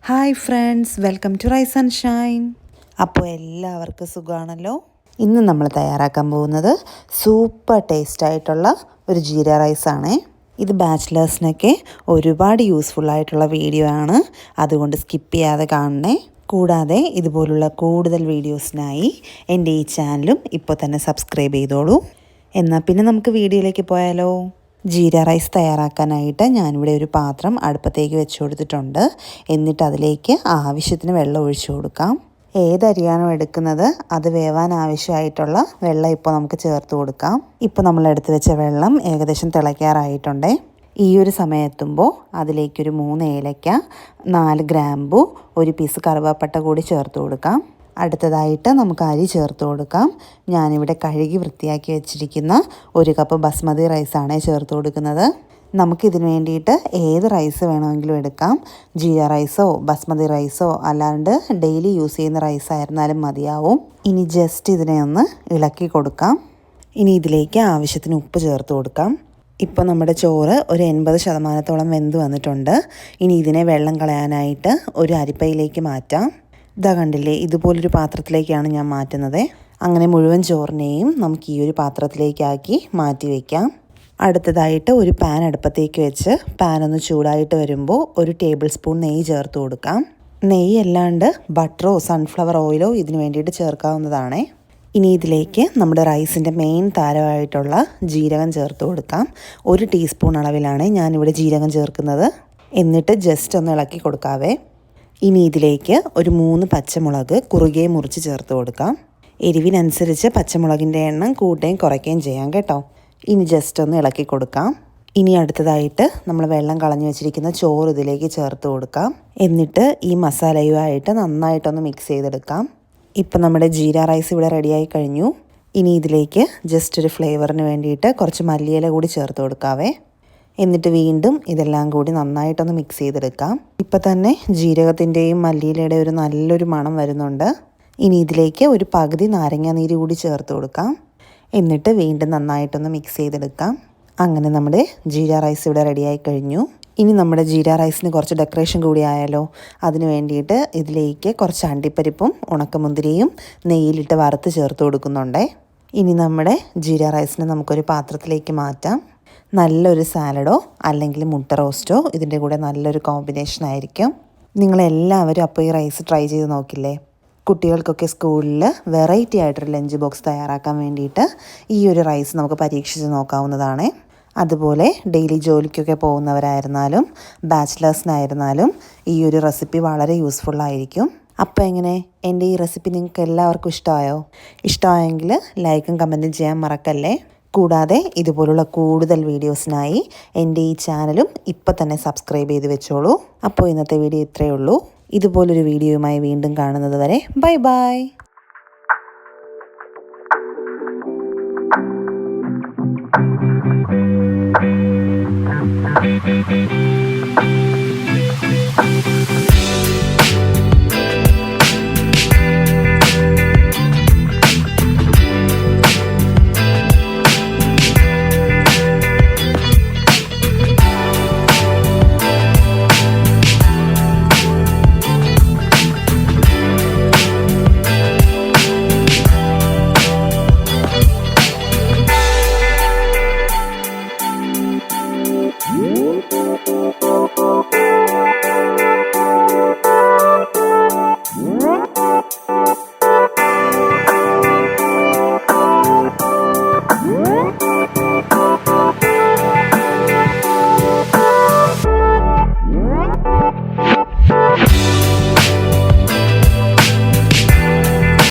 Hi friends, welcome to rice and shine. അപ്പോൾ എല്ലാവർക്കും സുഖമാണല്ലോ. ഇന്ന് നമ്മൾ തയ്യാറാക്കാൻ പോകുന്നത് സൂപ്പർ ടേസ്റ്റായിട്ടുള്ള ഒരു ജീര റൈസാണേ. ഇത് ബാച്ചിലേഴ്സിനൊക്കെ ഒരുപാട് യൂസ്ഫുൾ ആയിട്ടുള്ള വീഡിയോ ആണ്, അതുകൊണ്ട് സ്കിപ്പ് ചെയ്യാതെ കാണണേ. കൂടാതെ ഇതുപോലുള്ള കൂടുതൽ വീഡിയോസിനായി എൻ്റെ ഈ ചാനലും ഇപ്പോൾ തന്നെ സബ്സ്ക്രൈബ് ചെയ്തോളൂ. എന്നാൽ പിന്നെ നമുക്ക് വീഡിയോയിലേക്ക് പോയാലോ. ജീര റൈസ് തയ്യാറാക്കാനായിട്ട് ഞാനിവിടെ ഒരു പാത്രം അടുപ്പത്തേക്ക് വെച്ച് കൊടുത്തിട്ടുണ്ട്. എന്നിട്ട് അതിലേക്ക് ആവശ്യത്തിന് വെള്ളം ഒഴിച്ചു കൊടുക്കാം. ഏതരിയാണോ എടുക്കുന്നത് അത് വേവാൻ ആവശ്യമായിട്ടുള്ള വെള്ളം ഇപ്പോൾ നമുക്ക് ചേർത്ത് കൊടുക്കാം. ഇപ്പോൾ നമ്മൾ എടുത്ത് വെച്ച വെള്ളം ഏകദേശം തിളയ്ക്കാറായിട്ടുണ്ട്. ഈ ഒരു സമയമെത്തുമ്പോൾ അതിലേക്കൊരു 3 ഏലയ്ക്ക, 4 ഗ്രാമ്പു, ഒരു പീസ് കറുവാപ്പട്ട കൂടി ചേർത്ത് കൊടുക്കാം. അടുത്തതായിട്ട് നമുക്ക് അരി ചേർത്ത് കൊടുക്കാം. ഞാനിവിടെ കഴുകി വൃത്തിയാക്കി വെച്ചിരിക്കുന്ന 1 കപ്പ് ബസ്മതി റൈസാണ് ചേർത്ത് കൊടുക്കുന്നത്. നമുക്കിതിന് വേണ്ടിയിട്ട് ഏത് റൈസ് വേണമെങ്കിലും എടുക്കാം. ജീര റൈസോ ബസ്മതി റൈസോ അല്ലാണ്ട് ഡെയിലി യൂസ് ചെയ്യുന്ന റൈസായിരുന്നാലും മതിയാവും. ഇനി ജസ്റ്റ് ഇതിനെ ഒന്ന് ഇളക്കി കൊടുക്കാം. ഇനി ഇതിലേക്ക് ആവശ്യത്തിന് ഉപ്പ് ചേർത്ത് കൊടുക്കാം. ഇപ്പോൾ നമ്മുടെ ചോറ് ഒരു 80% വെന്ത് വന്നിട്ടുണ്ട്. ഇനി ഇതിനെ വെള്ളം കളയാനായിട്ട് ഒരു അരിപ്പയിലേക്ക് മാറ്റാം. ഇതാ കണ്ടില്ലേ, ഇതുപോലൊരു പാത്രത്തിലേക്കാണ് ഞാൻ മാറ്റുന്നത്. അങ്ങനെ മുഴുവൻ ചോറിനെയും നമുക്ക് ഈ ഒരു പാത്രത്തിലേക്കാക്കി മാറ്റി വയ്ക്കാം. അടുത്തതായിട്ട് ഒരു പാൻ അടുപ്പത്തേക്ക് വെച്ച് പാൻ ഒന്ന് ചൂടായിട്ട് വരുമ്പോൾ 1 ടേബിൾ സ്പൂൺ നെയ്യ് ചേർത്ത് കൊടുക്കാം. നെയ്യ് അല്ലാണ്ട് ബട്ടറോ സൺഫ്ലവർ ഓയിലോ ഇതിന് വേണ്ടിയിട്ട് ചേർക്കാവുന്നതാണ്. ഇനി ഇതിലേക്ക് നമ്മുടെ റൈസിൻ്റെ മെയിൻ താരമായിട്ടുള്ള ജീരകം ചേർത്ത് കൊടുക്കാം. 1 ടീസ്പൂൺ അളവിലാണ് ഞാനിവിടെ ജീരകം ചേർക്കുന്നത്. എന്നിട്ട് ജസ്റ്റ് ഒന്ന് ഇളക്കി കൊടുക്കാവേ. ഇനി ഇതിലേക്ക് ഒരു 3 പച്ചമുളക് കുറുകെ മുറിച്ച് ചേർത്ത് കൊടുക്കാം. എരിവിനനുസരിച്ച് പച്ചമുളകിൻ്റെ എണ്ണം കൂട്ടുകയും കുറയ്ക്കുകയും ചെയ്യാം കേട്ടോ. ഇനി ജസ്റ്റ് ഒന്ന് ഇളക്കി കൊടുക്കാം. ഇനി അടുത്തതായിട്ട് നമ്മൾ വെള്ളം കളഞ്ഞു വെച്ചിരിക്കുന്ന ചോറ് ഇതിലേക്ക് ചേർത്ത് കൊടുക്കാം. എന്നിട്ട് ഈ മസാലയുമായിട്ട് നന്നായിട്ടൊന്ന് മിക്സ് ചെയ്തെടുക്കാം. ഇപ്പം നമ്മുടെ ജീര റൈസ് ഇവിടെ റെഡിയായി കഴിഞ്ഞു. ഇനി ഇതിലേക്ക് ജസ്റ്റ് ഒരു ഫ്ലേവറിന് വേണ്ടിയിട്ട് കുറച്ച് മല്ലിയില കൂടി ചേർത്ത് കൊടുക്കാവേ. എന്നിട്ട് വീണ്ടും ഇതെല്ലാം കൂടി നന്നായിട്ടൊന്ന് മിക്സ് ചെയ്തെടുക്കാം. ഇപ്പം തന്നെ ജീരകത്തിൻ്റെയും മല്ലിയിലയുടെ ഒരു നല്ലൊരു മണം വരുന്നുണ്ട്. ഇനി ഇതിലേക്ക് ഒരു പകുതി നാരങ്ങാനീര് കൂടി ചേർത്ത് കൊടുക്കാം. എന്നിട്ട് വീണ്ടും നന്നായിട്ടൊന്ന് മിക്സ് ചെയ്തെടുക്കാം. അങ്ങനെ നമ്മുടെ ജീര റൈസ് ഇവിടെ റെഡിയായി കഴിഞ്ഞു. ഇനി നമ്മുടെ ജീര റൈസിന് കുറച്ച് ഡെക്കറേഷൻ കൂടി ആയാലോ. അതിന് വേണ്ടിയിട്ട് ഇതിലേക്ക് കുറച്ച് അണ്ടിപ്പരിപ്പും ഉണക്കമുന്തിരിയും നെയ്യിലിട്ട് വറുത്ത് ചേർത്ത് കൊടുക്കുന്നുണ്ട്. ഇനി നമ്മുടെ ജീര റൈസിനെ നമുക്കൊരു പാത്രത്തിലേക്ക് മാറ്റാം. നല്ലൊരു സാലഡോ അല്ലെങ്കിൽ മുട്ട റോസ്റ്റോ ഇതിൻ്റെ കൂടെ നല്ലൊരു കോമ്പിനേഷൻ ആയിരിക്കും. നിങ്ങളെല്ലാവരും അപ്പോൾ ഈ റൈസ് ട്രൈ ചെയ്ത് നോക്കില്ലേ. കുട്ടികൾക്കൊക്കെ സ്കൂളിൽ വെറൈറ്റി ആയിട്ടൊരു ലഞ്ച് ബോക്സ് തയ്യാറാക്കാൻ വേണ്ടിയിട്ട് ഈ ഒരു റൈസ് നമുക്ക് പരീക്ഷിച്ച് നോക്കാവുന്നതാണ്. അതുപോലെ ഡെയിലി ജോലിക്കൊക്കെ പോകുന്നവരായിരുന്നാലും ബാച്ചിലേഴ്സിനായിരുന്നാലും ഈ ഒരു റെസിപ്പി വളരെ യൂസ്ഫുള്ളായിരിക്കും. അപ്പോൾ എങ്ങനെ, എൻ്റെ ഈ റെസിപ്പി നിങ്ങൾക്ക് എല്ലാവർക്കും ഇഷ്ടമായോ? ഇഷ്ടമായെങ്കിൽ ലൈക്കും കമൻറ്റും ചെയ്യാൻ മറക്കല്ലേ. കൂടാതെ ഇതുപോലുള്ള കൂടുതൽ വീഡിയോസിനായി എൻ്റെ ഈ ചാനലും ഇപ്പോൾ തന്നെ സബ്സ്ക്രൈബ് ചെയ്ത് വെച്ചോളൂ. അപ്പോൾ ഇന്നത്തെ വീഡിയോ ഇത്രയേ ഉള്ളൂ. ഇതുപോലൊരു വീഡിയോയുമായി വീണ്ടും കാണുന്നത് വരെ ബൈ ബൈ.